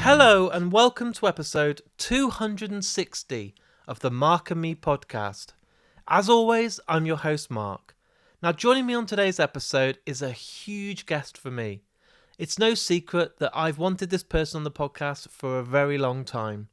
Hello and welcome to episode 260 of the Mark and Me podcast. As always, I'm your host Mark. Now joining me on today's episode is a huge guest for me. It's no secret that I've wanted this person on the podcast for a very long time.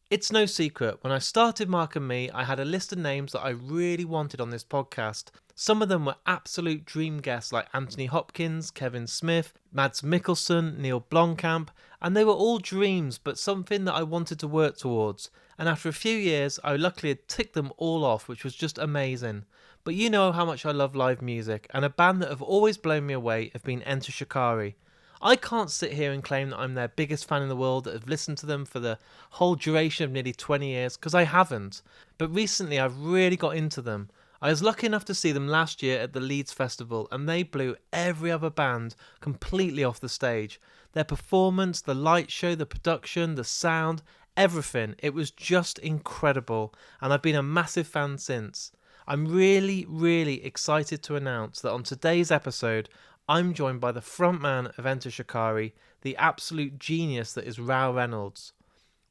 It's no secret, when I started Mark and Me, I had a list of names that I really wanted on this podcast. Some of them were absolute dream guests like Anthony Hopkins, Kevin Smith, Mads Mikkelsen, Neil Blomkamp, and they were all dreams, but something that I wanted to work towards. And after a few years, I luckily had ticked them all off, which was just amazing. But you know how much I love live music, and a band that have always blown me away have been Enter Shikari. I can't sit here and claim that I'm their biggest fan in the world, that have listened to them for the whole duration of nearly 20 years, because I haven't. But recently I've really got into them. I was lucky enough to see them last year at the Leeds Festival, and they blew every other band completely off the stage. Their performance, the light show, the production, the sound, everything. It was just incredible, and I've been a massive fan since. I'm really excited to announce that on today's episode, I'm joined by the frontman of Enter Shikari, the absolute genius that is Rou Reynolds.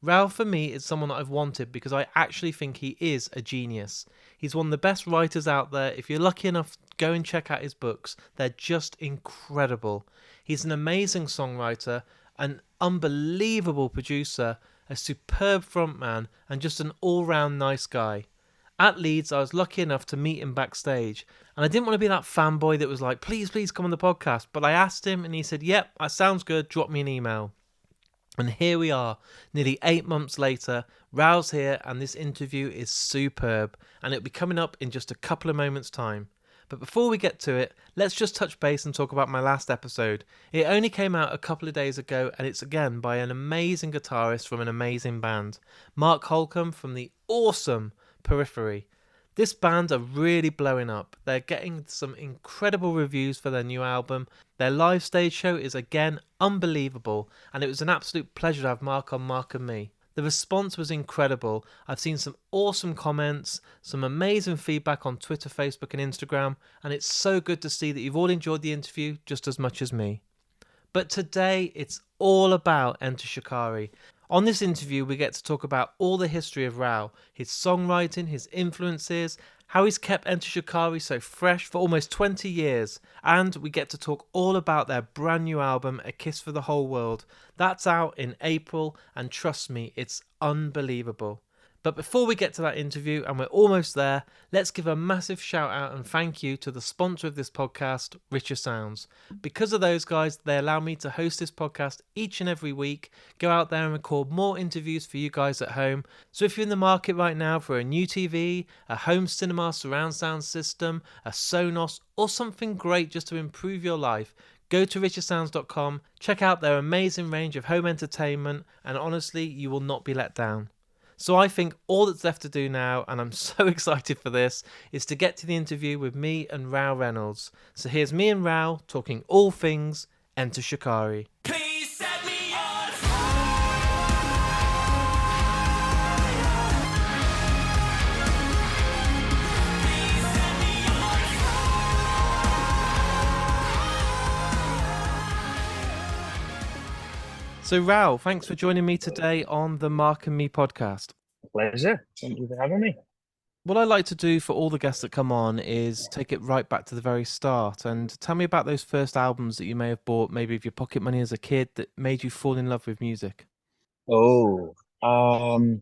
Rou, for me, is someone that I've wanted because I actually think he is a genius. He's one of the best writers out there. If you're lucky enough, go and check out his books. They're just incredible. He's an amazing songwriter, an unbelievable producer, a superb frontman, and just an all-round nice guy. At Leeds, I was lucky enough to meet him backstage, and I didn't want to be that fanboy that was like, please come on the podcast, but I asked him and he said, yep, that sounds good, drop me an email. And here we are, nearly 8 months later. Rou's here, and this interview is superb, and it'll be coming up in just a couple of moments' time. But before we get to it, let's just touch base and talk about my last episode. It only came out a couple of days ago, and it's again by an amazing guitarist from an amazing band, Mark Holcomb from the awesome Periphery. This band are really blowing up. They're getting some incredible reviews for their new album. Their live stage show is again unbelievable, and it was an absolute pleasure to have Mark on Mark and Me. The response was incredible. I've seen some awesome comments, some amazing feedback on Twitter, Facebook and Instagram, and it's so good to see that you've all enjoyed the interview just as much as me. But today it's all about Enter Shikari. On this interview, we get to talk about all the history of Rou, his songwriting, his influences, how he's kept Enter Shikari so fresh for almost 20 years, and we get to talk all about their brand new album, A Kiss for the Whole World. That's out in April, and trust me, it's unbelievable. But before we get to that interview, and we're almost there, let's give a massive shout out and thank you to the sponsor of this podcast, Richer Sounds. Because of those guys, they allow me to host this podcast each and every week, go out there and record more interviews for you guys at home. So if you're in the market right now for a new TV, a home cinema surround sound system, a Sonos, or something great just to improve your life, go to richersounds.com, check out their amazing range of home entertainment, and honestly, you will not be let down. So I think all that's left to do now, and I'm so excited for this, is to get to the interview with me and Rou Reynolds. So here's me and Rou talking all things Enter Shikari. Please set me on So Rou, thanks for joining me today on the Mark and Me podcast. Pleasure. Thank you for having me. What I like to do for all the guests that come on is take it right back to the very start and tell me about those first albums that you may have bought, maybe with your pocket money as a kid, that made you fall in love with music. Oh, God.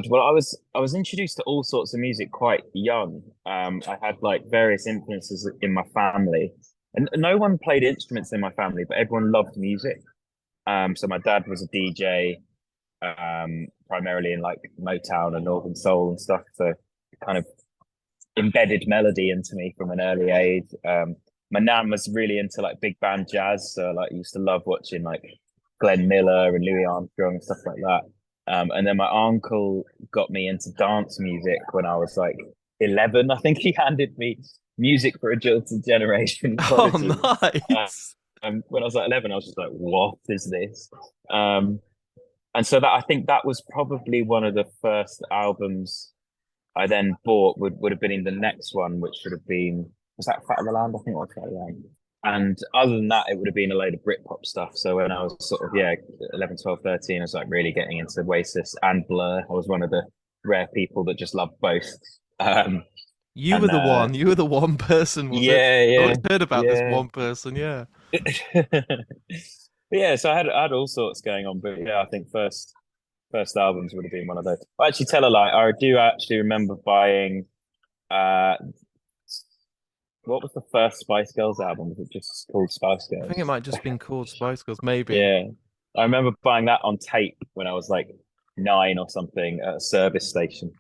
Well, I was introduced to all sorts of music quite young. I had like various influences in my family, and no one played instruments in my family, but everyone loved music. So my dad was a DJ, primarily in like Motown and Northern Soul and stuff. So it kind of embedded melody into me from an early age. My nan was really into like big band jazz, so like used to love watching like Glenn Miller and Louis Armstrong and stuff like that. And then my uncle got me into dance music when I was like 11. I think he handed me Music for a Jilted Generation. Oh, nice. When I was like 11, I was just like, what is this? And so that I think that was probably one of the first albums I then bought would have been in the next one, which would have been, was that Fat of the Land? I think it was Fat of the Land. And other than that, it would have been a load of Britpop stuff. So when I was sort of 11, 12, 13, I was like really getting into Oasis and Blur. I was one of the rare people that just loved both. You were and the one. You were the one person, was it? yeah, I yeah, always heard about this yeah. one person. Yeah. Yeah, so I had all sorts going on, but yeah, I think first albums would have been one of those. I actually tell a lie. I do actually remember buying uh what was the first Spice Girls album? Was it just called Spice I Girls? think it might just been called Spice Girls, maybe. Yeah. I remember buying that on tape when I was like 9 or something at a service station.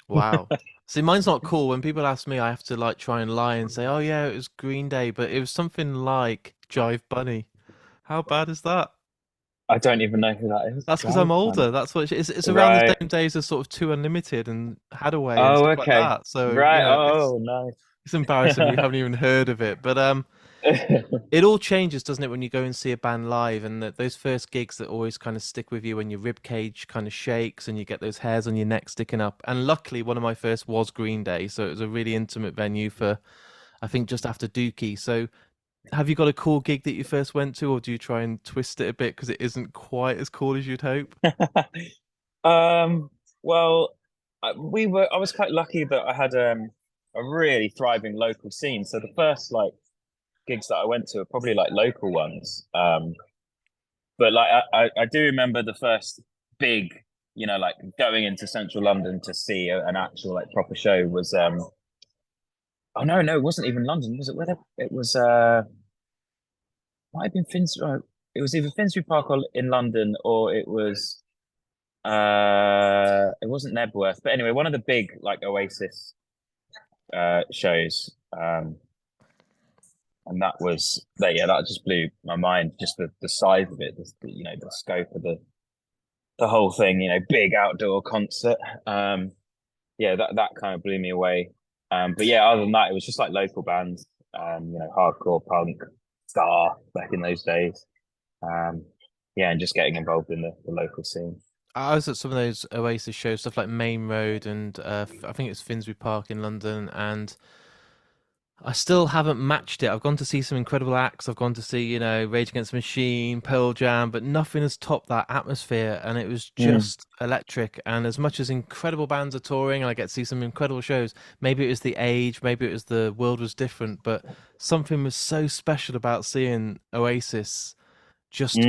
Wow. See, mine's not cool. When people ask me, I have to like try and lie and say, "Oh yeah, it was Green Day," but it was something like Jive Bunny. How bad is that? I don't even know who that is. That's because I'm Jive older. Bunny. That's what it's around the Right. same days as sort of Two Unlimited and Hadaway and Oh, stuff like okay. that. So Right. it's Oh, nice. it's embarrassing you haven't even heard of it. But it all changes, doesn't it, when you go and see a band live, and those first gigs that always kind of stick with you when your rib cage kind of shakes and you get those hairs on your neck sticking up. And luckily, one of my first was Green Day, so it was a really intimate venue for, I think, just after Dookie. So, have you got a cool gig that you first went to, or do you try and twist it a bit because it isn't quite as cool as you'd hope? Well, I was quite lucky that I had a really thriving local scene. So the first like gigs that I went to are probably like local ones. But like I do remember the first big, like going into central London to see an actual like proper show was oh no, it wasn't even London, was it? Where it was might have been Finsbury. It was either Finsbury Park or in London, or it wasn't Nebworth, but anyway, one of the big like Oasis shows. And that just blew my mind, just the size of it, the scope of the whole thing, big outdoor concert. That kind of blew me away. But yeah, other than that, it was just like local bands, hardcore punk, ska back in those days. And just getting involved in the local scene. I was at some of those Oasis shows, stuff like Main Road and I think it's Finsbury Park in London, and I still haven't matched it. I've gone to see some incredible acts. I've gone to see, Rage Against the Machine, Pearl Jam, but nothing has topped that atmosphere. And it was just electric. And as much as incredible bands are touring, and I get to see some incredible shows, maybe it was the age, maybe it was the world was different, but something was so special about seeing Oasis just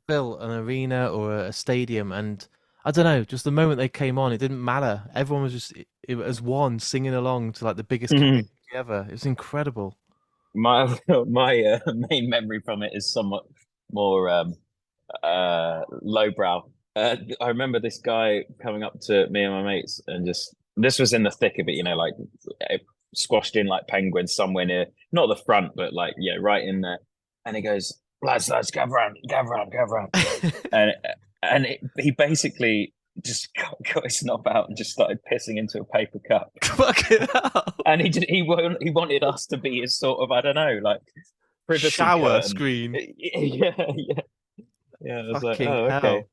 fill an arena or a stadium. And I don't know, just the moment they came on, it didn't matter. Everyone was just as one singing along to like the biggest karaoke ever. It was incredible. My main memory from it is somewhat more lowbrow. I remember this guy coming up to me and my mates, and just this was in the thick of it, like squashed in like penguins somewhere near, not the front, but like right in there. And he goes, lads, gather round. He basically just got his knob out and just started pissing into a paper cup. Fucking hell. And he wanted us to be his sort of, I don't know, like shower curtain. screen. Yeah. I was Fucking like, oh, hell. okay.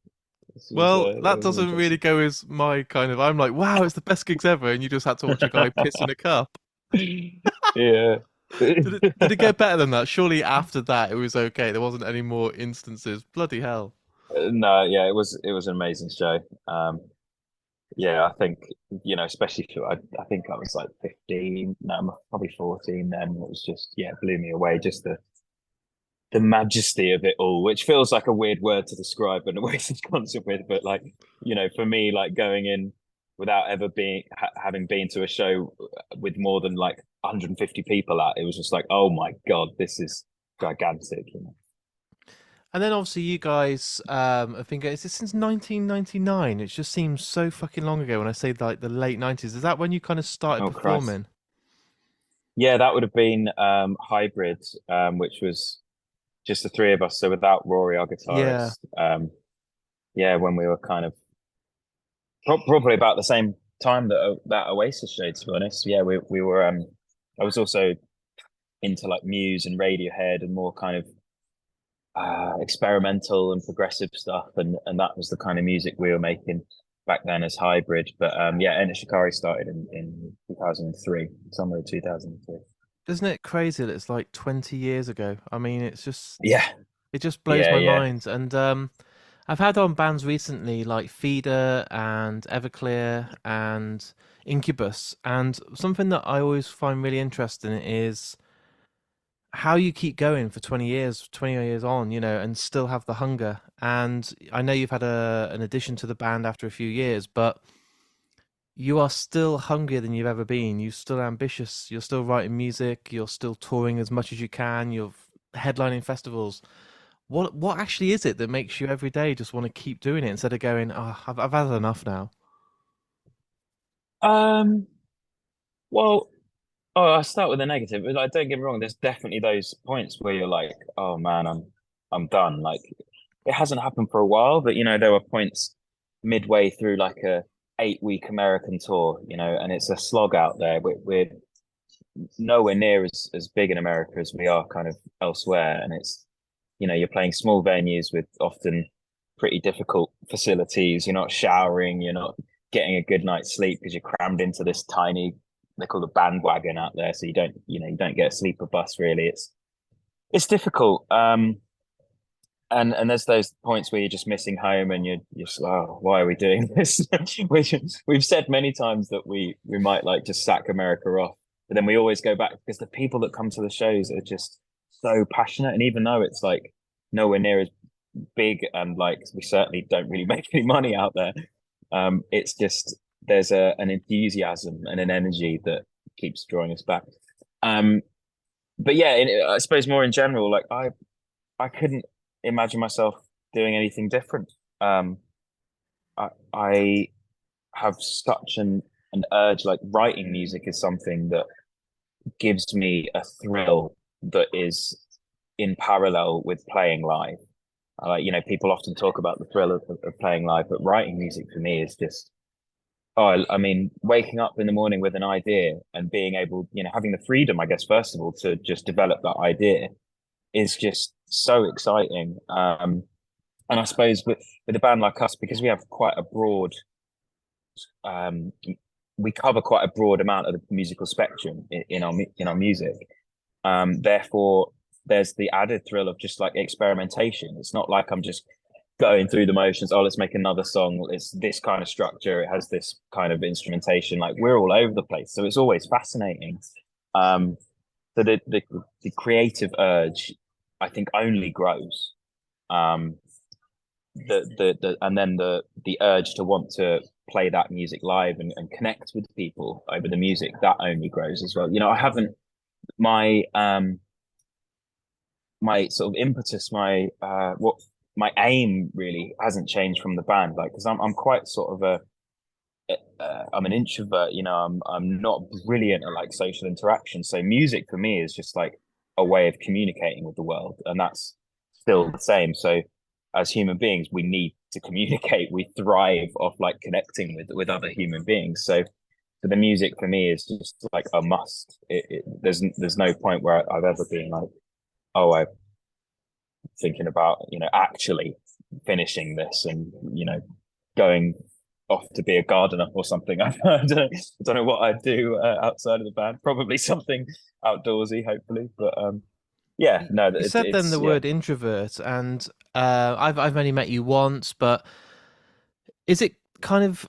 Well, that doesn't really go as my kind of. I'm like, wow, it's the best gigs ever, and you just had to watch a guy piss in a cup. Yeah. Did it get better than that? Surely after that, it was okay. There wasn't any more instances. Bloody hell. No, yeah, it was an amazing show. I think especially I think I was like 15, no, I'm probably 14 then. It was just it blew me away. Just the majesty of it all, which feels like a weird word to describe an Oasis concert with, but like for me, like going in without ever having been to a show with more than like 150 people it was just like, oh my god, this is gigantic. And then obviously you guys have been going since 1999. It just seems so fucking long ago when I say like the late 90s. Is that when you kind of started performing? Christ. Yeah, that would have been Hybrid, which was just the three of us, so without Rory, our guitarist. When we were kind of probably about the same time that Oasis showed, to be honest. Yeah, we were I was also into like Muse and Radiohead and more kind of experimental and progressive stuff, and that was the kind of music we were making back then as Hybrid. But Enter Shikari started in 2003, somewhere in 2003. isn't it crazy that it's like 20 years ago? I mean, Yeah, it just blows yeah, my yeah. mind. And I've had on bands recently like Feeder and Everclear and Incubus, and something that I always find really interesting is how you keep going for 20 years, 20 years on, and still have the hunger. And I know you've had an addition to the band after a few years, but you are still hungrier than you've ever been. You're still ambitious. You're still writing music. You're still touring as much as you can. You're headlining festivals. What actually is it that makes you every day just want to keep doing it instead of going, oh, I've had enough now? Um, well, oh, I'll start with the negative. Like, don't get me wrong, there's definitely those points where you're like, oh man, I'm done. Like it hasn't happened for a while, but there were points midway through like a 8-week American tour, and it's a slog out there. We're nowhere near as big in America as we are kind of elsewhere. And it's, you're playing small venues with often pretty difficult facilities. You're not showering, you're not getting a good night's sleep because you're crammed into this tiny, they call the bandwagon out there. So you don't get a sleeper bus really. It's difficult. And there's those points where you're just missing home and you're just, oh, why are we doing this? We've said many times that we might like just sack America off, but then we always go back because the people that come to the shows are just so passionate. And even though it's like nowhere near as big and like we certainly don't really make any money out there, it's just there's an enthusiasm and an energy that keeps drawing us back. Um, but yeah, I suppose more in general, like I couldn't imagine myself doing anything different. I have such an urge, like writing music is something that gives me a thrill that is in parallel with playing live. People often talk about the thrill of playing live, but writing music for me is just, oh, I mean, waking up in the morning with an idea and being able, having the freedom, I guess, first of all, to just develop that idea is just so exciting. And I suppose with a band like us, because we have quite a broad, um, we cover quite a broad amount of the musical spectrum in our music. Therefore, there's the added thrill of just like experimentation. It's not like I'm just going through the motions. Oh, let's make another song. It's this kind of structure. It has this kind of instrumentation. Like we're all over the place, so it's always fascinating. So the creative urge, I think, only grows. And then the urge to want to play that music live and connect with people over the music, that only grows as well. I haven't my my sort of impetus, my aim really hasn't changed from the band. Like, because I'm quite sort of I'm an introvert. I'm not brilliant at like social interaction. So music for me is just like a way of communicating with the world, and that's still the same. So as human beings, we need to communicate. We thrive off like connecting with other human beings. So the music for me is just like a must. There's no point where I've ever been like, oh, I'm thinking about actually finishing this and going off to be a gardener or something. I don't know what I'd do outside of the band. Probably something outdoorsy, hopefully. But yeah, no, You said then it's the yeah. word introvert, and I've only met you once, but is it kind of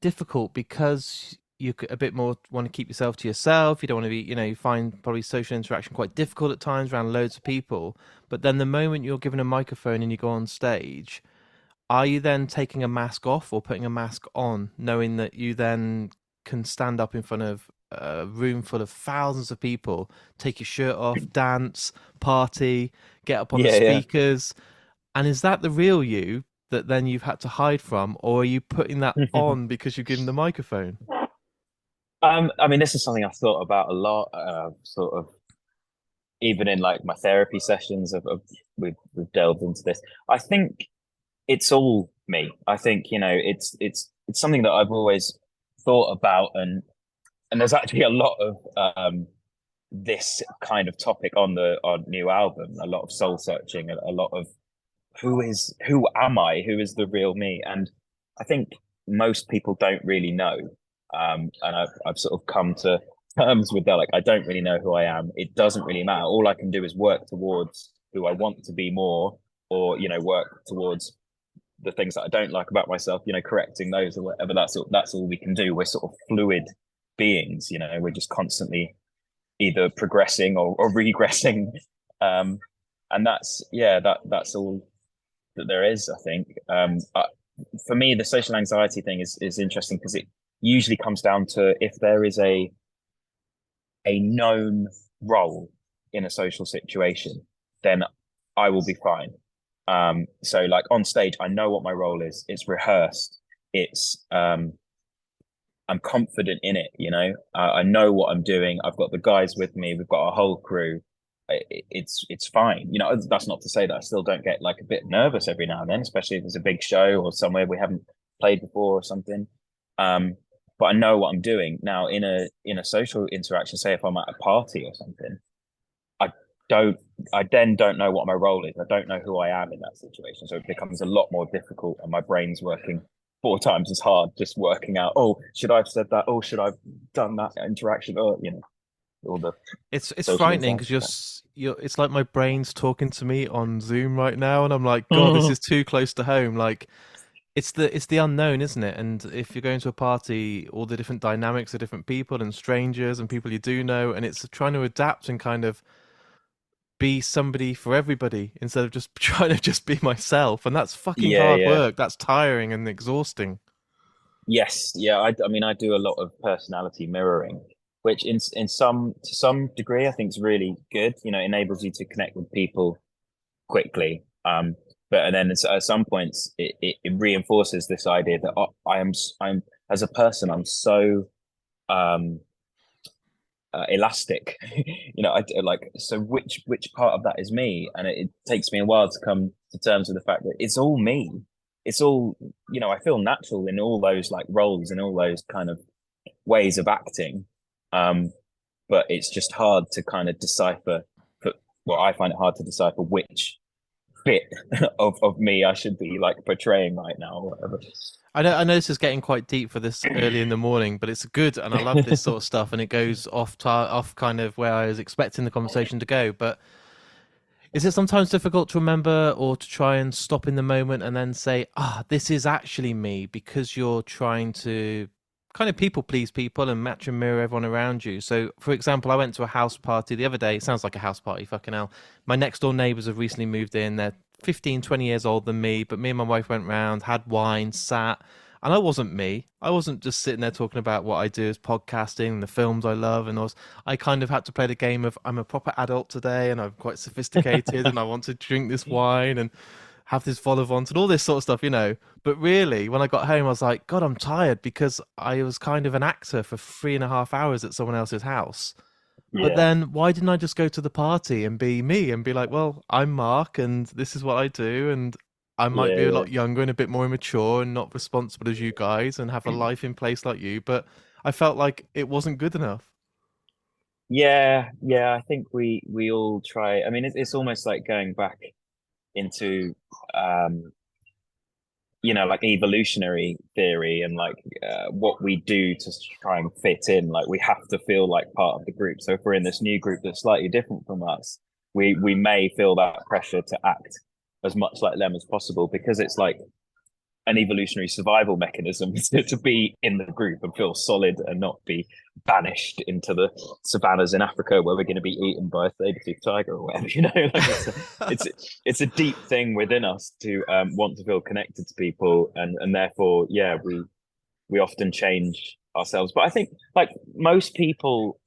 difficult because you a bit more want to keep yourself to yourself? You don't want to be, you find probably social interaction quite difficult at times around loads of people. But then the moment you're given a microphone and you go on stage, are you then taking a mask off or putting a mask on, knowing that you then can stand up in front of a room full of thousands of people, take your shirt off, dance, party, get up on the Yeah, yeah. speakers? And is that the real you that then you've had to hide from, or are you putting that on because you've given the microphone? I mean, this is something I've thought about a lot, sort of even in like my therapy sessions we've delved into this. I think it's all me. I think, it's something that I've always thought about, and there's actually a lot of this kind of topic on our new album, a lot of soul searching, a lot of who am I? Who is the real me? And I think most people don't really know. And I've sort of come to terms with that. Like, I don't really know who I am. It doesn't really matter. All I can do is work towards who I want to be more, or work towards the things that I don't like about myself. Correcting those or whatever. That's all we can do. We're sort of fluid beings. We're just constantly either progressing or regressing. And that's all that there is, I think. For me, the social anxiety thing is interesting because it usually comes down to if there is a known role in a social situation, then I will be fine. So like on stage, I know what my role is. It's rehearsed. It's I'm confident in it. I know what I'm doing. I've got the guys with me. We've got our whole crew. It's fine. That's not to say that I still don't get like a bit nervous every now and then, especially if there's a big show or somewhere we haven't played before or something. But I know what I'm doing. Now in a social interaction, say if I'm at a party or something, I then don't know what my role is. I don't know who I am in that situation. So it becomes a lot more difficult and my brain's working 4 times as hard, just working out, oh, should I have said that? Oh, should I have done that interaction? Or, all the It's frightening because you're it's like my brain's talking to me on Zoom right now, and I'm like, God, this is too close to home. Like it's the unknown, isn't it? And if you're going to a party, all the different dynamics of different people and strangers and people you do know, and it's trying to adapt and kind of be somebody for everybody instead of just trying to just be myself. And that's fucking yeah, hard yeah. work. That's tiring and exhausting. Yes, yeah. I mean, I do a lot of personality mirroring, which to some degree, I think is really good. Enables you to connect with people quickly. But and then at some points, it reinforces this idea that I'm as a person, I'm so elastic. I like, so which part of that is me, and it takes me a while to come to terms with the fact that it's all me. It's all, I feel natural in all those like roles and all those kind of ways of acting. But it's just hard to kind of decipher. Well, I find it hard to decipher which bit of me I should be like portraying right now or whatever. I know this is getting quite deep for this early in the morning, but it's good, and I love this sort of stuff, and it goes off kind of where I was expecting the conversation to go. But is it sometimes difficult to remember or to try and stop in the moment and then say, this is actually me, because you're trying to kind of people please people and match and mirror everyone around you? So, for example, I went to a house party the other day. It sounds like a house party, fucking hell. My next door neighbours have recently moved in. They're 15, 20 years older than me, but me and my wife went round, had wine, sat, and I wasn't me. I wasn't just sitting there talking about what I do as podcasting and the films I love, and I kind of had to play the game of I'm a proper adult today and I'm quite sophisticated and I want to drink this wine and have this vol au vent and all this sort of stuff. But really, when I got home, I was like, God, I'm tired, because I was kind of an actor for 3.5 hours at someone else's house. But Yeah, then why didn't I just go to the party and be me and be like, well, I'm Mark and this is what I do, and I might be a yeah, lot younger and a bit more immature and not responsible as you guys and have a life in place like you, but I felt like it wasn't good enough. yeah. I think we all try. I mean, it's almost like going back into like evolutionary theory and like what we do to try and fit in. Like we have to feel like part of the group. So if we're in this new group that's slightly different from us, we may feel that pressure to act as much like them as possible, because it's like an evolutionary survival mechanism to be in the group and feel solid and not be banished into the savannas in Africa where we're going to be eaten by a saber-toothed tiger or whatever. Like it's a deep thing within us to want to feel connected to people, and therefore, yeah, we often change ourselves. But I think like most people,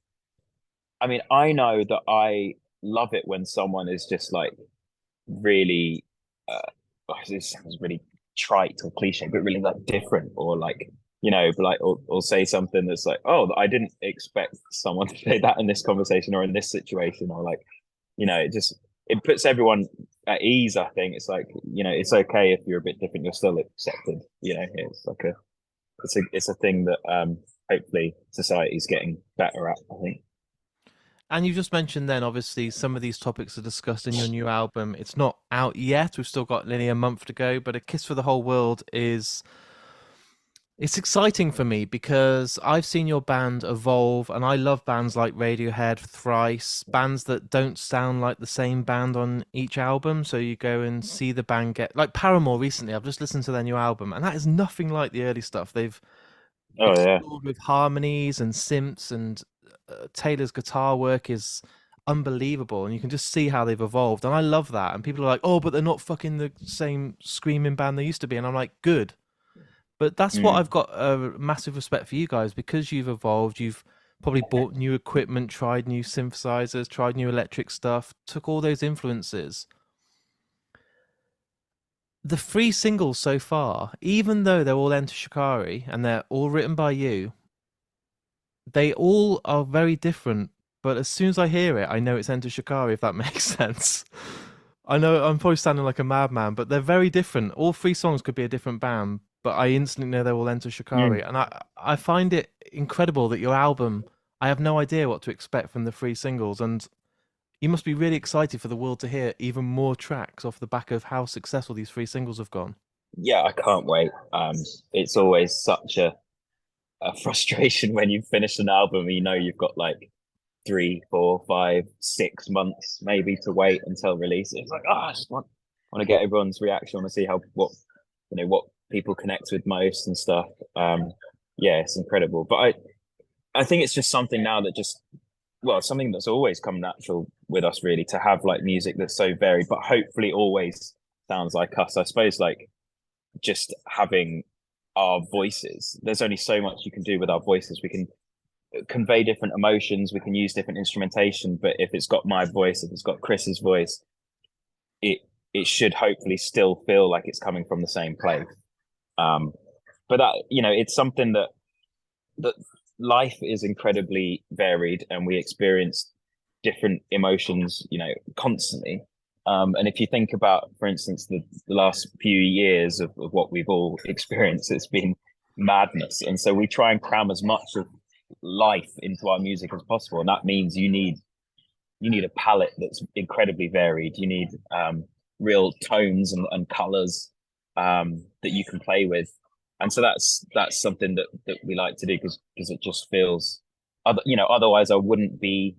I mean, I know that I love it when someone is just like really this sounds really trite or cliche, but really like different, or like like or say something that's like, oh, I didn't expect someone to say that in this conversation or in this situation, or like it puts everyone at ease. I think it's like it's okay if you're a bit different, you're still accepted. It's like it's a thing that hopefully society's getting better at, I think. And you just mentioned then, obviously, some of these topics are discussed in your new album. It's not out yet. We've still got nearly a month to go, but A Kiss for the Whole World is It's exciting for me because I've seen your band evolve, and I love bands like Radiohead, Thrice, bands that don't sound like the same band on each album. So you go and see the band get like Paramore recently. I've just listened to their new album, and that is nothing like the early stuff. They've Oh yeah. explored with harmonies and synths, and Taylor's guitar work is unbelievable, and you can just see how they've evolved, and I love that. And people are like, "Oh, but they're not fucking the same screaming band they used to be," and I'm like, "Good." But that's what Mm. I've got a massive respect for you guys because you've evolved. You've probably bought new equipment, tried new synthesizers, tried new electric stuff, took all those influences. The three singles so far, even though they're all Enter Shikari and they're all written by you, they all are very different. But as soon as I hear it, I know it's Enter Shikari, if that makes sense. I know I'm probably sounding like a madman, but they're very different. All three songs could be a different band, but I instantly know they will enter Shikari. Mm. And I find it incredible that your album, I have no idea what to expect from the three singles. And you must be really excited for the world to hear even more tracks off the back of how successful these three singles have gone. Yeah, I can't wait. It's always such a frustration when you finish an album and you know you've got like 3, 4, 5, 6 months maybe to wait until release. It's like, I just want to get everyone's reaction. I want to see how what people connect with most and stuff. Yeah, it's incredible. But I think it's just something now that just something that's always come natural with us really to have like music that's so varied, but hopefully always sounds like us. I suppose like just having our voices. There's only so much you can do with our voices. We can convey different emotions, we can use different instrumentation, but if it's got my voice, if it's got Chris's voice, it it should hopefully still feel like it's coming from the same place. But that, it's something that life is incredibly varied and we experience different emotions, constantly. And if you think about, for instance, the last few years of what we've all experienced, it's been madness. And so we try and cram as much of life into our music as possible. And that means you need a palette that's incredibly varied. You need real tones and colors that you can play with. And so that's something that we like to do because it just feels, otherwise I wouldn't be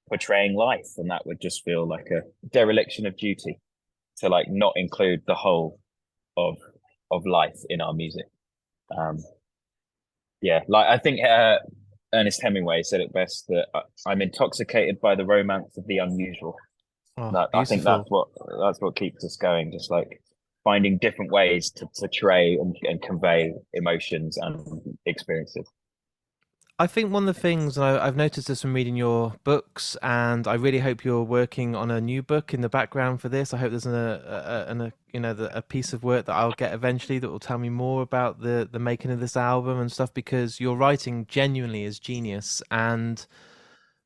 portraying life, and that would just feel like a dereliction of duty to like not include the whole of life in our music. Um, yeah, like I think Ernest Hemingway said it best that I'm intoxicated by the romance of the unusual. Oh, That I think beautiful. that's what keeps us going, just like finding different ways to portray and convey emotions and experiences. I think one of the things, and I've noticed this from reading your books, and I really hope you're working on a new book in the background for this. I hope there's a piece of work that I'll get eventually that will tell me more about the making of this album and stuff, because your writing genuinely is genius, and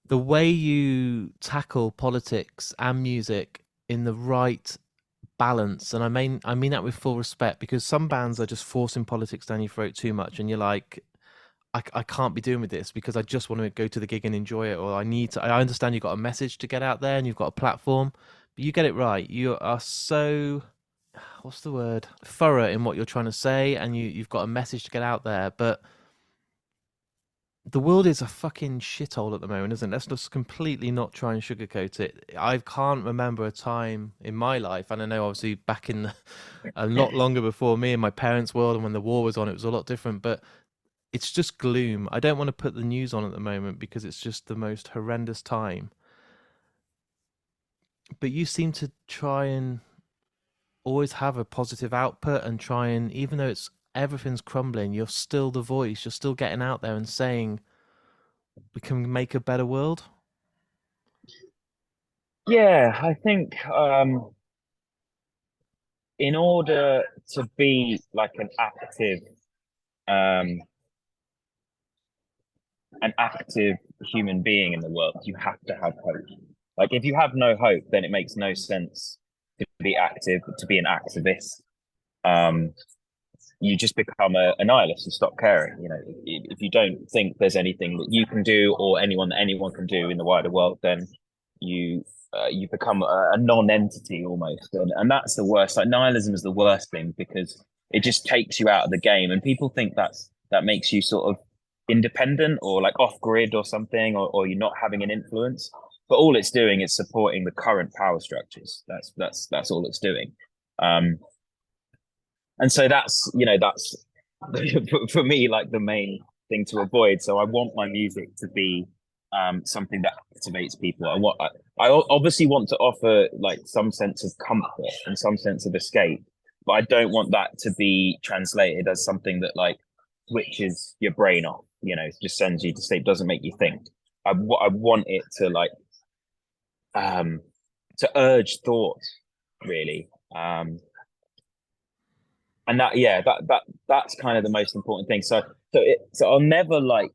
the way you tackle politics and music in the right balance, and I mean that with full respect, because some bands are just forcing politics down your throat too much, and you're like, I can't be doing with this because I just want to go to the gig and enjoy it, or I need to. I understand you've got a message to get out there and you've got a platform, but you get it right. You are so, what's the word? Thorough in what you're trying to say, and you've got a message to get out there. But the world is a fucking shithole at the moment, isn't it? Let's just completely not try and sugarcoat it. I can't remember a time in my life, and I know obviously back in a lot longer before me and my parents' world, and when the war was on, it was a lot different, but it's just gloom. I don't want to put the news on at the moment because it's just the most horrendous time. But you seem to try and always have a positive output and try and, even though it's everything's crumbling, you're still the voice. You're still getting out there and saying we can make a better world. Yeah, I think in order to be like um an active human being in the world, you have to have hope. Like if you have no hope, then it makes no sense to be active, to be an activist. Um, you just become a nihilist and stop caring. If you don't think there's anything that you can do or anyone can do in the wider world, then you become a non-entity almost, and that's the worst. Like nihilism is the worst thing because it just takes you out of the game, and people think that makes you sort of independent or like off grid or something, or you're not having an influence. But all it's doing is supporting the current power structures. That's all it's doing. And so that's for me like the main thing to avoid. So I want my music to be something that activates people. I obviously want to offer like some sense of comfort and some sense of escape, but I don't want that to be translated as something that like switches your brain off. Just sends you to sleep, doesn't make you think. I want it to like to urge thought, really. And that's kind of the most important thing. So I'll never like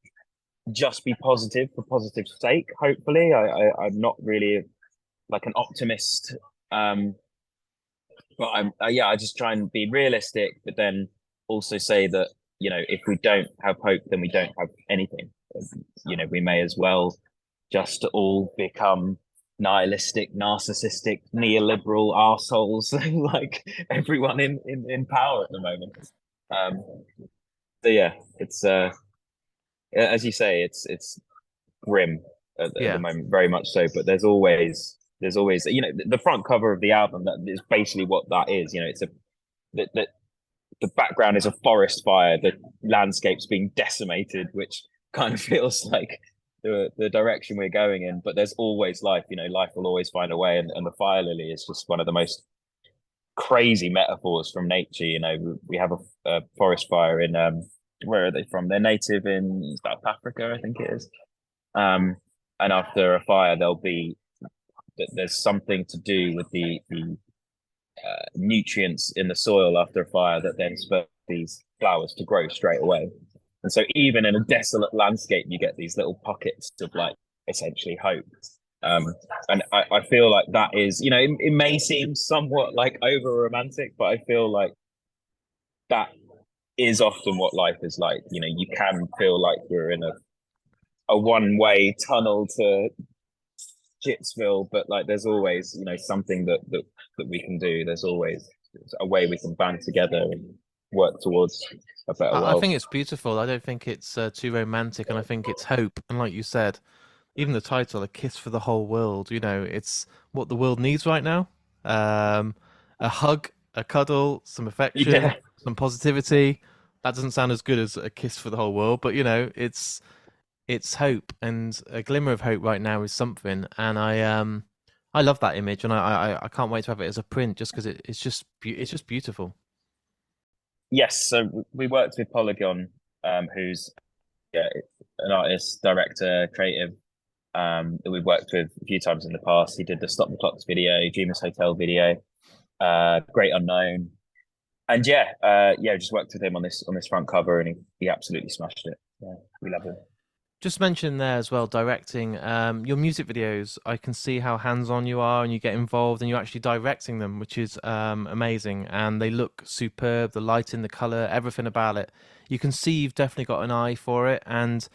just be positive for positive sake. Hopefully, I'm not really like an optimist. But I just try and be realistic, but then also say that if we don't have hope, then we don't have anything. We may as well just all become nihilistic, narcissistic, neoliberal arseholes like everyone in power at the moment. So yeah, it's as you say, it's grim at the moment, very much so. But there's always the front cover of the album, that is basically what that is. It's the background is a forest fire, the landscape's being decimated, which kind of feels like the direction we're going in. But there's always life. Life will always find a way, and the fire lily is just one of the most crazy metaphors from nature. We have a forest fire in where are they from? They're native in South Africa, I think it is. And after a fire, there's something to do with the nutrients in the soil after a fire that then spurs these flowers to grow straight away. And so even in a desolate landscape, you get these little pockets of like essentially hope. And I feel like that is, it may seem somewhat like over romantic, but I feel like that is often what life is like. You can feel like you're in a one-way tunnel to Shitsville, but like there's always something that we can do. There's always a way we can band together and work towards a better world. I think it's beautiful. I don't think it's too romantic, and I think it's hope. And like you said, even the title, "A Kiss for the Whole World," it's what the world needs right now. A hug, a cuddle, some affection, some positivity. That doesn't sound as good as a kiss for the whole world, but it's hope, and a glimmer of hope right now is something. And I love that image, and I can't wait to have it as a print, just because it's just beautiful. Yes, so we worked with Polygon, who's an artist, director, creative, that we've worked with a few times in the past. He did the Stop the Clocks video, Dreamers Hotel video, Great Unknown, and just worked with him on this front cover, and he absolutely smashed it. Yeah, we love him. Just mention there as well, directing your music videos. I can see how hands-on you are, and you get involved, and you're actually directing them, which is amazing. And they look superb. The lighting, the color, everything about it. You can see you've definitely got an eye for it. And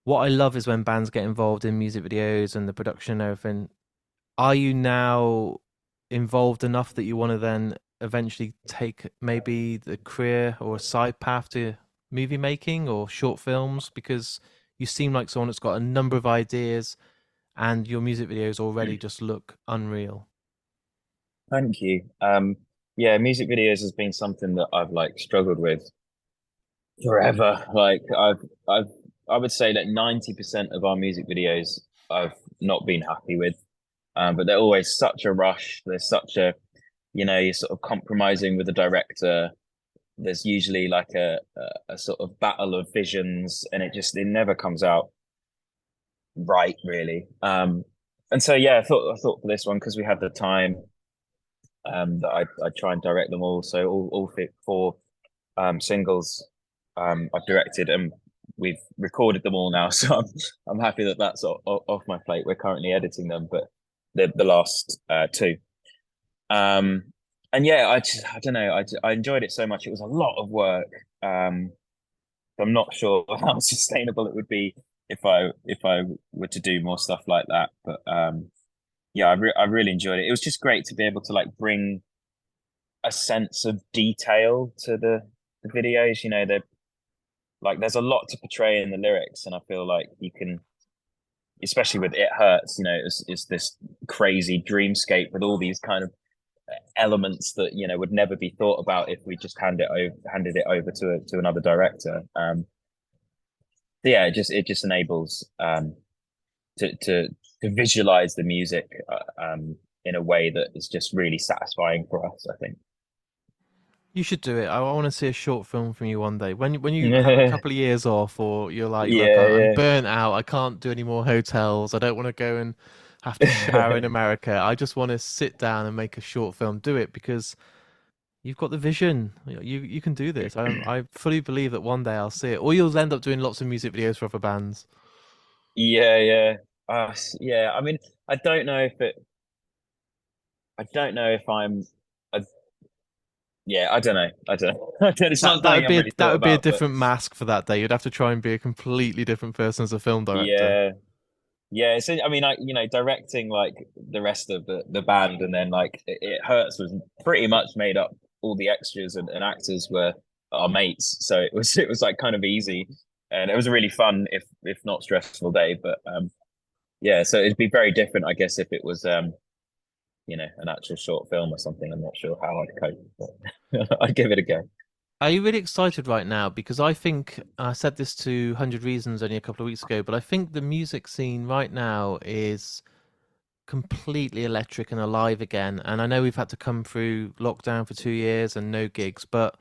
what I love is when bands get involved in music videos and the production and everything. Are you now involved enough that you want to then eventually take maybe the career or a side path to movie making or short films? Because you seem like someone that's got a number of ideas, and your music videos already just look unreal. Thank you. Music videos has been something that I've like struggled with forever. Like I would say that 90% of our music videos I've not been happy with. But they're always such a rush. There's such a, you're sort of compromising with the director. There's usually like a sort of battle of visions, and it never comes out right, really. And so I thought for this one, because we had the time, that I'd try and direct them all. So all 4 singles I've directed, and we've recorded them all now. So I'm happy that that's off my plate. We're currently editing them, but the last 2. And I don't know. I enjoyed it so much. It was a lot of work. I'm not sure how sustainable it would be if I were to do more stuff like that. But I really enjoyed it. It was just great to be able to like bring a sense of detail to the videos. You know, they're like there's a lot to portray in the lyrics, and I feel like you can, especially with It Hurts, you know, it's this crazy dreamscape with all these kind of elements that, you know, would never be thought about if we just handed it over to another director. Yeah, it just enables to visualize the music in a way that is just really satisfying for us, I think. You should do it. I want to see a short film from you one day. When you have a couple of years off, or you're like, look, I'm Yeah, burnt out. I can't do any more hotels. I don't want to go and have to shower in America. I just want to sit down and make a short film. Do it because you've got the vision. You can do this. I fully believe that one day I'll see it. Or you'll end up doing lots of music videos for other bands. yeah. Yeah. I mean, I don't know if it. I don't know if I'm. A, yeah, I don't know. I don't know. It's not That something would I've be really that thought would be a about, but different mask for that day. You'd have to try and be a completely different person as a film director. yeah, yeah. So I mean, directing like the rest of the band, and then like it hurts was pretty much made up. All the extras and actors were our mates, so it was like kind of easy, and it was a really fun, if not stressful day. But yeah, so it'd be very different, I guess, if it was an actual short film or something. I'm not sure how I'd cope, but I'd give it a go. Are you really excited right now? Because I think I said this to 100 Reasons only a couple of weeks ago, but I think the music scene right now is completely electric and alive again. And I know we've had to come through lockdown for 2 years and no gigs, but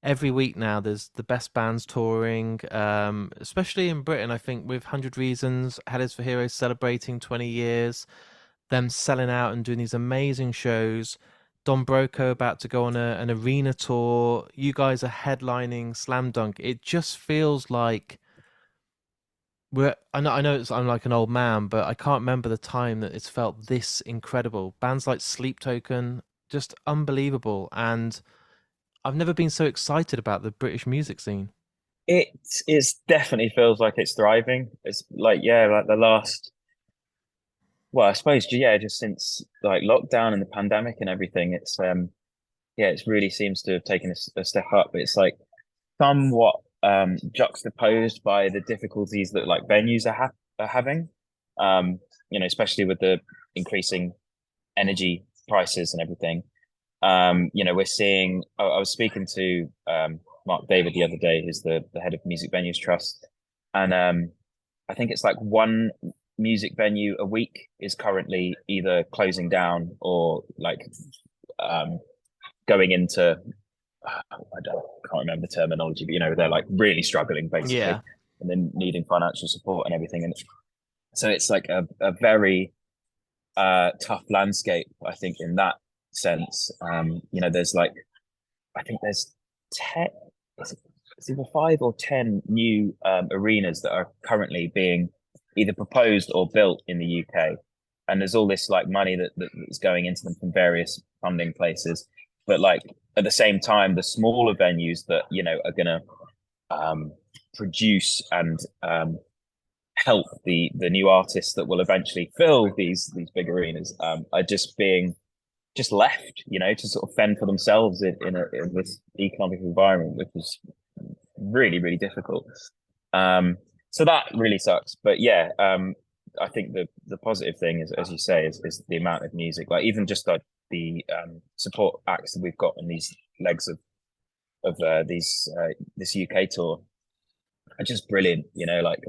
every week now there's the best bands touring, especially in Britain. I think with 100 Reasons, Headers for Heroes celebrating 20 years, them selling out and doing these amazing shows. Don Broco about to go on an arena tour. You guys are headlining Slam Dunk. It just feels like I'm like an old man, but I can't remember the time that it's felt this incredible. Bands like Sleep Token, just unbelievable. And I've never been so excited about the British music scene. It is definitely feels like it's thriving. It's like, yeah, like the last, well, I suppose, yeah, just since like lockdown and the pandemic and everything, yeah, it really seems to have taken a step up. It's like somewhat juxtaposed by the difficulties that like venues are having. Especially with the increasing energy prices and everything. We're seeing. I was speaking to Mark David the other day, who's the head of Music Venues Trust, and I think it's like one music venue a week is currently either closing down or like going into can't remember the terminology, but they're like really struggling basically, Yeah. and then needing financial support and everything. And so it's like a very tough landscape, I think, in that sense. There's like, I think there's 10, it's either 5 or 10 new arenas that are currently being either proposed or built in the UK. And there's all this like money that's going into them from various funding places. But like at the same time, the smaller venues that, are going to produce and help the new artists that will eventually fill these big arenas are just being left, to sort of fend for themselves in this economic environment, which is really, really difficult. So that really sucks. But yeah, I think the positive thing is, as you say, is the amount of music. Like even just like the support acts that we've got on these legs of this UK tour are just brilliant. Like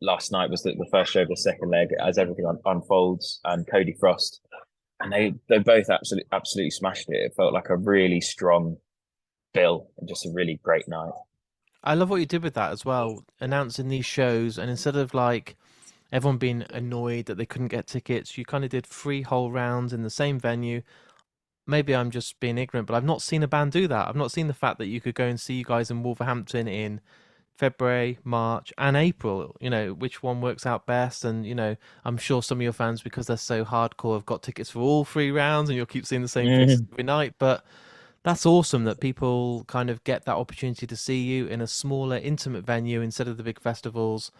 last night was the first show of the second leg as everything unfolds, and Cody Frost, and they both absolutely smashed it. It felt like a really strong bill and just a really great night. I love what you did with that as well, announcing these shows, and instead of like everyone being annoyed that they couldn't get tickets, you kind of did 3 whole rounds in the same venue. Maybe I'm just being ignorant, but I've not seen a band do that. I've not seen the fact that you could go and see you guys in Wolverhampton in February, March, and April. Which one works out best. And I'm sure some of your fans, because they're so hardcore, have got tickets for all 3 rounds, and you'll keep seeing the same faces every night. But that's awesome that people kind of get that opportunity to see you in a smaller, intimate venue instead of the big festivals.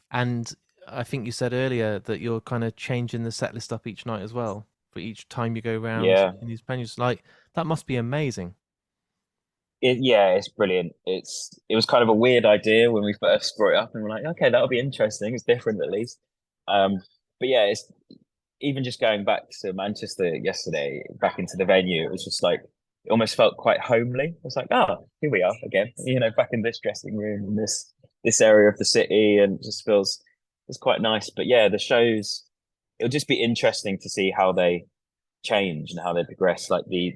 And I think you said earlier that you're kind of changing the set list up each night as well. for each time you go around Yeah. in these venues. Like that must be amazing. Yeah, it's brilliant. It was kind of a weird idea when we first brought it up, and we're like, okay, that'll be interesting. It's different at least. Um, but yeah, it's even just going back to Manchester yesterday, back into the venue. It was just like it almost felt quite homely. It's like, oh, here we are again. Back in this dressing room, in this area of the city, and it just feels it's quite nice. But yeah, the shows. It'll just be interesting to see how they change and how they progress. Like the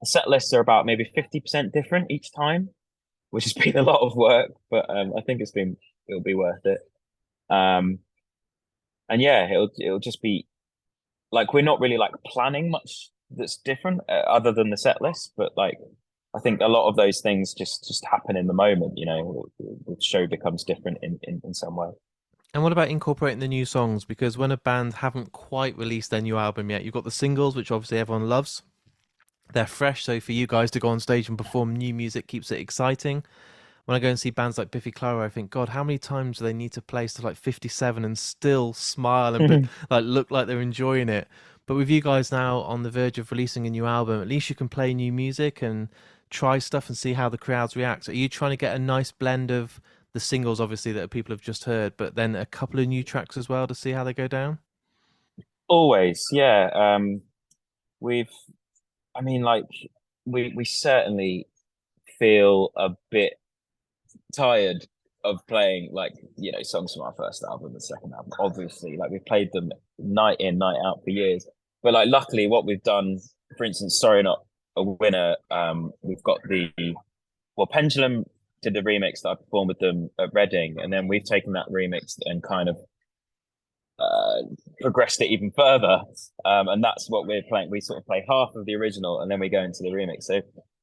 set lists are about maybe 50% different each time, which has been a lot of work, but I think it'll be worth it. Um, and yeah, it'll just be like we're not really like planning much that's different other than the set list, but like I think a lot of those things just happen in the moment. The show becomes different in some way. And what about incorporating the new songs? Because when a band haven't quite released their new album yet, you've got the singles, which obviously everyone loves. They're fresh, so for you guys to go on stage and perform new music keeps it exciting. When I go and see bands like Biffy Clyro, I think, God, how many times do they need to play stuff like 57 and still smile and like look like they're enjoying it? But with you guys now on the verge of releasing a new album, at least you can play new music and try stuff and see how the crowds react. Are you trying to get a nice blend of the singles, obviously, that people have just heard, but then a couple of new tracks as well to see how they go down? Always, yeah. We've, I mean, like we certainly feel a bit tired of playing songs from our first album and second album. Obviously, like we've played them night in, night out for years. But like luckily what we've done, for instance, Sorry Not a Winner, we've got Pendulum did the remix that I performed with them at Reading, and then we've taken that remix and kind of progressed it even further. And that's what we're playing. We sort of play half of the original and then we go into the remix. So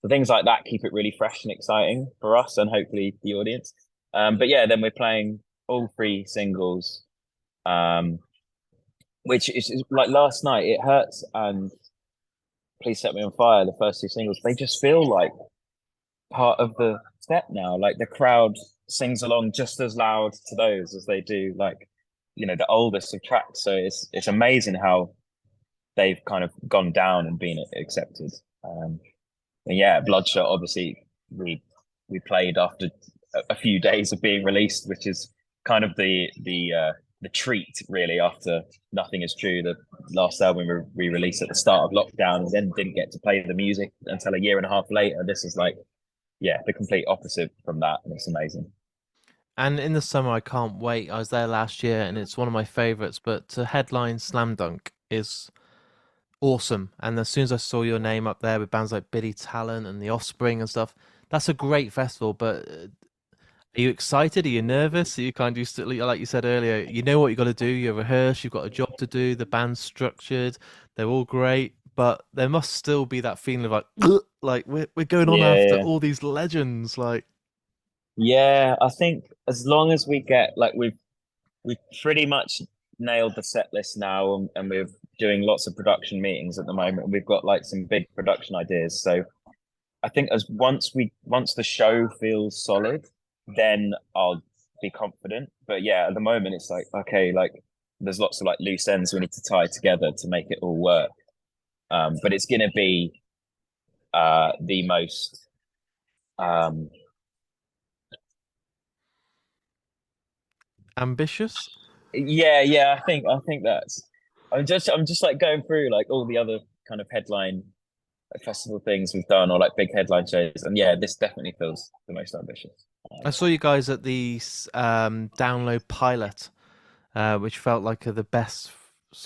things like that keep it really fresh and exciting for us and hopefully the audience. But yeah, then we're playing all three singles, which is like last night, It Hurts and Please Set Me on Fire, the first two singles, they just feel like part of the set now. Like the crowd sings along just as loud to those as they do the oldest of tracks. So it's amazing how they've kind of gone down and been accepted. And yeah, Bloodshot obviously we played after a few days of being released, which is kind of the treat really after Nothing Is True, the last album we released at the start of lockdown, and then didn't get to play the music until a year and a half later. This is like, yeah, the complete opposite from that, and it's amazing. And in the summer, I can't wait. I was there last year, and it's one of my favorites. But to headline Slam Dunk is awesome. And as soon as I saw your name up there with bands like Billy Talent and The Offspring and stuff, that's a great festival. But are you excited? Are you nervous? Are you kind of still, like you said earlier, you know what you got to do. You rehearse. You've got a job to do. The band's structured. They're all great, but there must still be that feeling of like, like we're going on after Yeah, all these legends. Like, yeah. I think as long as we get we've pretty much nailed the set list now, and we're doing lots of production meetings at the moment. We've got like some big production ideas. So I think as once the show feels solid, then I'll be confident. But yeah, at the moment it's like, okay, like there's lots of like loose ends we need to tie together to make it all work. But it's gonna be the most um ambitious. yeah, I think that's I'm just like going through like all the other kind of headline festival things we've done or like big headline shows, and yeah, this definitely feels the most ambitious. I saw you guys at the Download Pilot, which felt like the best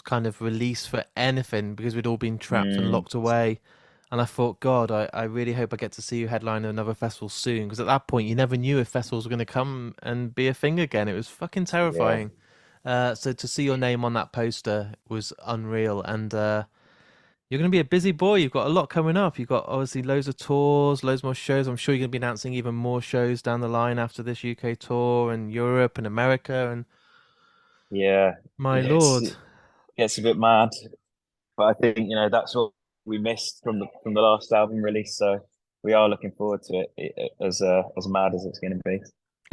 kind of release for anything because we'd all been trapped and Mm, locked away. And I thought, God, I really hope I get to see you headline another festival soon because at that point you never knew if festivals were going to come and be a thing again. It was fucking yeah, terrifying. So to see your name on that poster was unreal. And you're going to be a busy boy. You've got a lot coming up. You've got obviously loads of tours, loads more shows. I'm sure you're going to be announcing even more shows down the line after this UK tour and Europe and America. And yeah. my It's lord, it gets a bit mad, but I think that's what we missed from the last album release. So we are looking forward to it, as mad as it's going to be.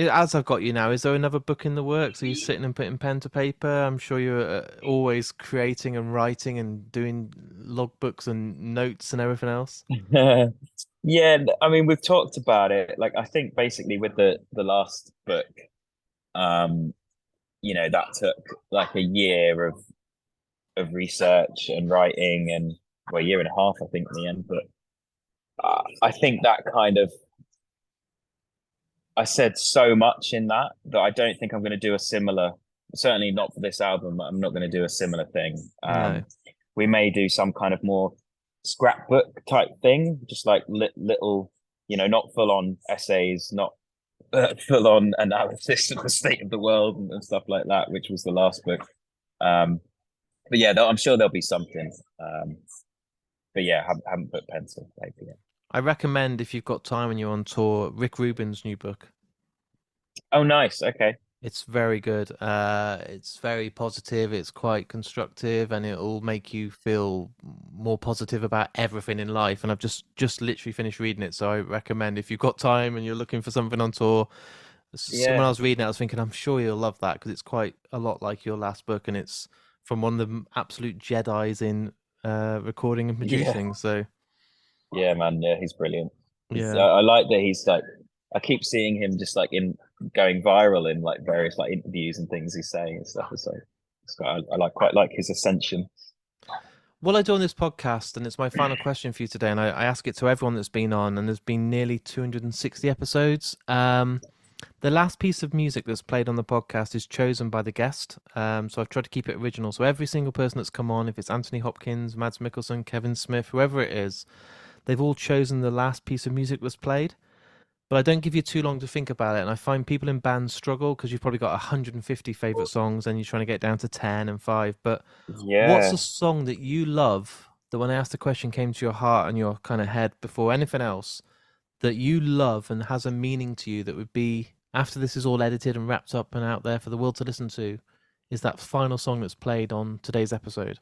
As I've got you now, is there another book in the works? Are you sitting and putting pen to paper? I'm sure you're always creating and writing and doing logbooks and notes and everything else. Yeah, I mean, we've talked about it. Like, I think basically with the last book, um, that took like a year of research and writing, and well, a year and a half, I think, in the end. But I think that kind of I said so much in that I don't think I'm going to do a similar. Certainly not for this album. I'm not going to do a similar thing. No. We may do some kind of more scrapbook type thing, just like little, not full on essays, not full on analysis of the state of the world and stuff like that, which was the last book. But yeah, I'm sure there'll be something. But yeah, haven't put pen to paper yet. I recommend if you've got time and you're on tour, Rick Rubin's new book. Oh, nice. Okay. It's very good. It's very positive. It's quite constructive, and it'll make you feel more positive about everything in life. And I've just literally finished reading it, so I recommend if you've got time and you're looking for something on tour. When I was reading it, I was thinking, I'm sure you'll love that because it's quite a lot like your last book, and it's from one of the absolute Jedis in recording and producing. Yeah. So Yeah, man. Yeah, he's brilliant. yeah. I like that he's like. I keep seeing him just like in going viral in like various like interviews and things he's saying and stuff. So I quite like his ascension. What I do on this podcast, and it's my final question for you today, and I ask it to everyone that's been on, and there's been nearly 260 episodes. The last piece of music that's played on the podcast is chosen by the guest. So I've tried to keep it original. So every single person that's come on, if it's Anthony Hopkins, Mads Mikkelsen, Kevin Smith, whoever it is, they've all chosen the last piece of music that's played. But I don't give you too long to think about it. And I find people in bands struggle because you've probably got 150 favorite songs and you're trying to get down to 10 and 5. But what's a song that you love that when I asked the question came to your heart and your kind of head before anything else that you love and has a meaning to you that would be, after this is all edited and wrapped up and out there for the world to listen to, is that final song that's played on today's episode?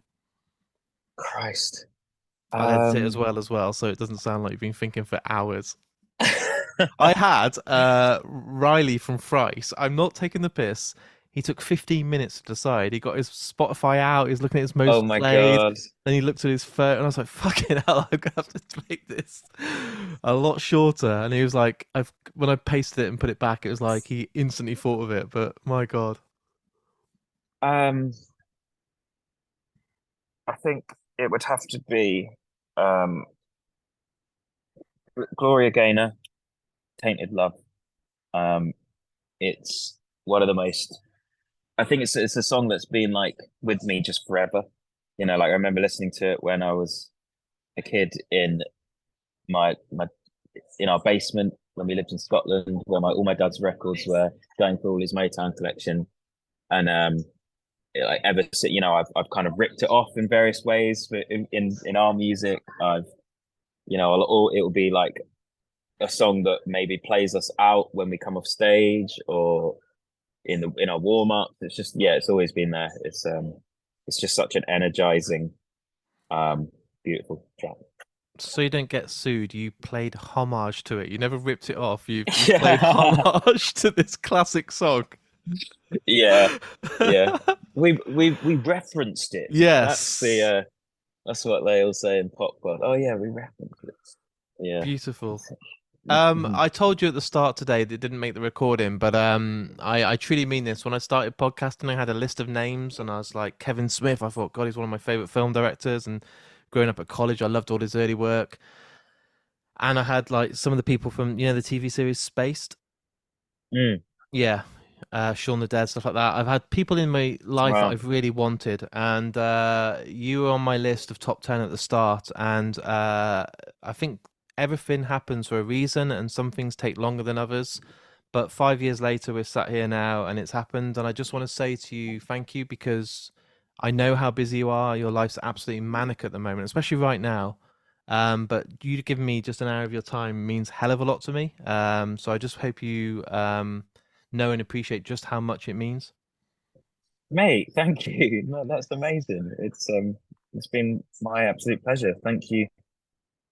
Christ. I'll edit it as well, so it doesn't sound like you've been thinking for hours. I had Riley from Thrice. I'm not taking the piss. He took 15 minutes to decide. He got his Spotify out. He was looking at his most played. God. Then he looked at his phone, and I was like, "Fucking hell! I'm gonna have to make this a lot shorter." And he was like, when I pasted it and put it back, it was like he instantly thought of it. But my God, I think it would have to be Gloria Gaynor, Tainted Love. It's one of the most. I think it's a song that's been like with me just forever. Like I remember listening to it when I was a kid in my in our basement when we lived in Scotland, where all my dad's records were going through all his Motown collection, and like ever since, I've kind of ripped it off in various ways. But in our music, it'll be like a song that maybe plays us out when we come off stage or in our warm up. It's just it's always been there. It's just such an energizing, beautiful track. so you don't get sued. You played homage to it. You never ripped it off. You played homage to this classic song. Yeah. We referenced it. Yes, that's what they all say in pop world. Oh yeah, we referenced it. Yeah, beautiful. I told you at the start today that it didn't make the recording, but I truly mean this. When I started podcasting, I had a list of names, and I was like, Kevin Smith. I thought, God, he's one of my favorite film directors. And growing up at college, I loved all his early work. And I had like some of the people from the TV series Spaced. Yeah, Shaun the Dead, stuff like that. I've had people in my life that I've really wanted, and you were on my list of top 10 at the start. And I think everything happens for a reason, and some things take longer than others. But 5 years later, we're sat here now, and it's happened. And I just want to say to you, thank you, because I know how busy you are. Your life's absolutely manic at the moment, especially right now. But you giving me just an hour of your time means hell of a lot to me. So I just hope you know and appreciate just how much it means. Mate, thank you. No, that's amazing. It's been my absolute pleasure. Thank you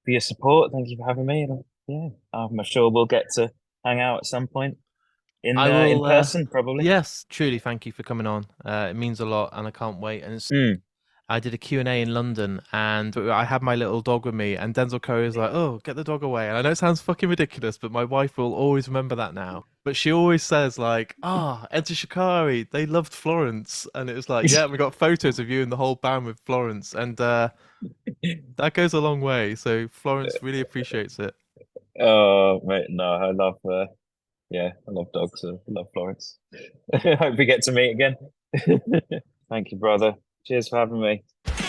for your support. Thank you for having me. And, I'm sure we'll get to hang out at some point. I in will. person, probably. Yes, truly, thank you for coming on. It means a lot, and I can't wait. And I did a Q&A in London, and I had my little dog with me, and Denzel Curry was like, "Oh, get the dog away." And I know it sounds fucking ridiculous, but my wife will always remember that now. But she always says like, Enter Shikari, they loved Florence. And it was like, yeah, we got photos of you and the whole band with Florence. And that goes a long way. So Florence really appreciates it. Oh, mate, no, I love. Yeah, I love dogs. So I love Florence. Hope we get to meet again. Thank you, brother. Cheers for having me. Every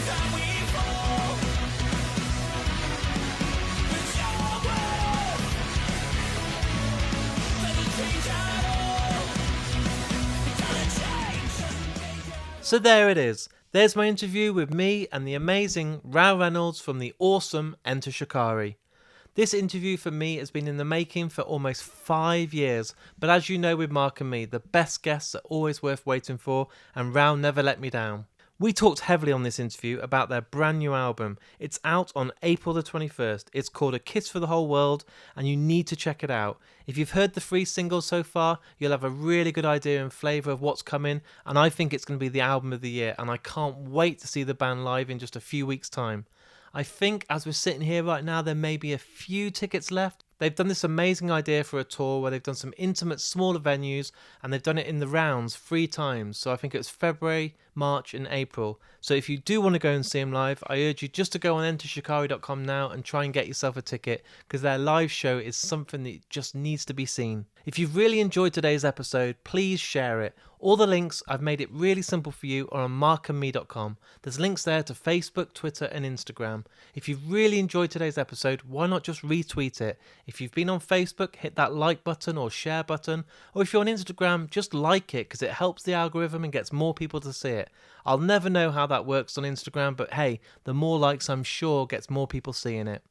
time we fall, with your worth doesn't change at all. Doesn't change. So there it is. There's my interview with me and the amazing Rou Reynolds from the awesome Enter Shikari. This interview for me has been in the making for almost 5 years, but as you know with Mark and me, the best guests are always worth waiting for, and Rou never let me down. We talked heavily on this interview about their brand new album. It's out on April the 21st. It's called A Kiss for the Whole World, and you need to check it out. If you've heard the 3 singles so far, you'll have a really good idea and flavour of what's coming, and I think it's going to be the album of the year, and I can't wait to see the band live in just a few weeks' time. I think as we're sitting here right now, there may be a few tickets left. They've done this amazing idea for a tour where they've done some intimate, smaller venues, and they've done it in the rounds 3 times. So I think it's February, March, and April. So if you do want to go and see them live, I urge you just to go on entershikari.com now and try and get yourself a ticket, because their live show is something that just needs to be seen. If you've really enjoyed today's episode, please share it. All the links, I've made it really simple for you, are on markandme.com. There's links there to Facebook, Twitter, and Instagram. If you've really enjoyed today's episode, why not just retweet it? If you've been on Facebook, hit that like button or share button. Or if you're on Instagram, just like it, because it helps the algorithm and gets more people to see it. I'll never know how that works on Instagram, but hey, the more likes I'm sure gets more people seeing it.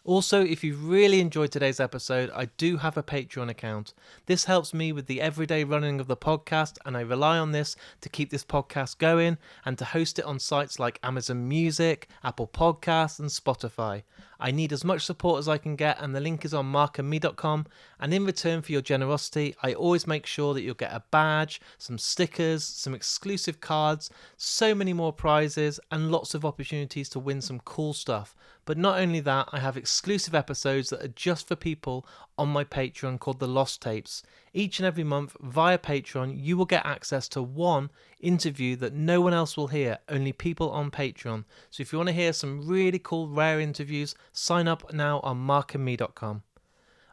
Also, if you've really enjoyed today's episode, I do have a Patreon account. This helps me with the everyday running of the podcast, and I rely on this to keep this podcast going and to host it on sites like Amazon Music, Apple Podcasts, and Spotify. I need as much support as I can get, and the link is on markandme.com. And in return for your generosity, I always make sure that you'll get a badge, some stickers, some exclusive cards, so many more prizes, and lots of opportunities to win some cool stuff. But not only that, I have exclusive episodes that are just for people on my Patreon called The Lost Tapes. Each and every month via Patreon, you will get access to one interview that no one else will hear, only people on Patreon. So if you want to hear some really cool, rare interviews, sign up now on markandme.com.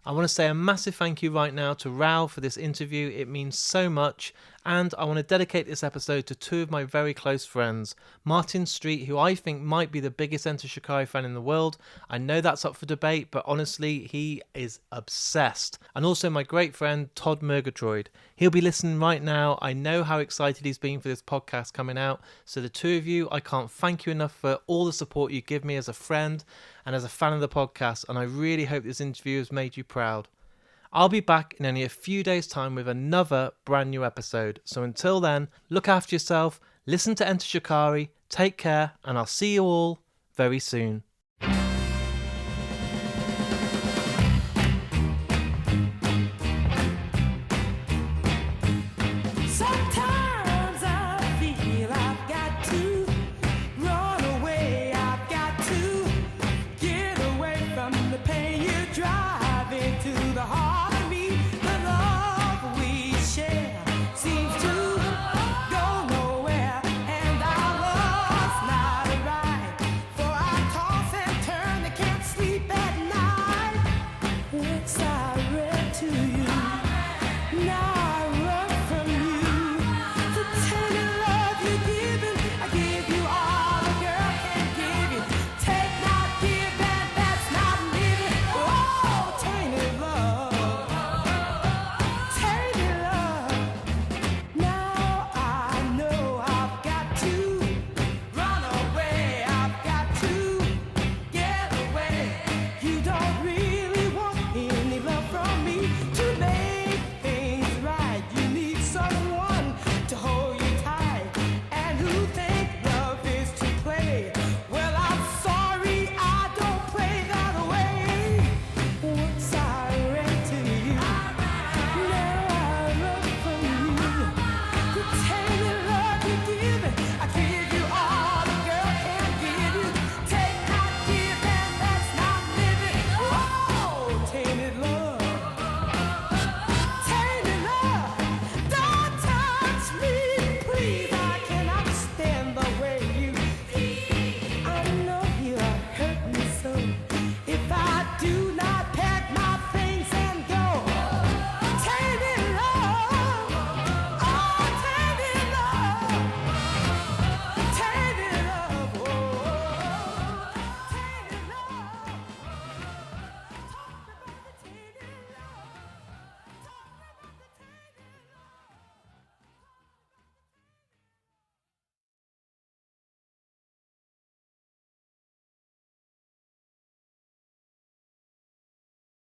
I want to say a massive thank you right now to Rou for this interview. It means so much. And I want to dedicate this episode to 2 of my very close friends. Martin Street, who I think might be the biggest Enter Shikari fan in the world. I know that's up for debate, but honestly, he is obsessed. And also my great friend, Todd Murgatroyd. He'll be listening right now. I know how excited he's been for this podcast coming out. So the 2 of you, I can't thank you enough for all the support you give me as a friend and as a fan of the podcast. And I really hope this interview has made you proud. I'll be back in only a few days' time with another brand new episode. So until then, look after yourself, listen to Enter Shikari, take care, and I'll see you all very soon.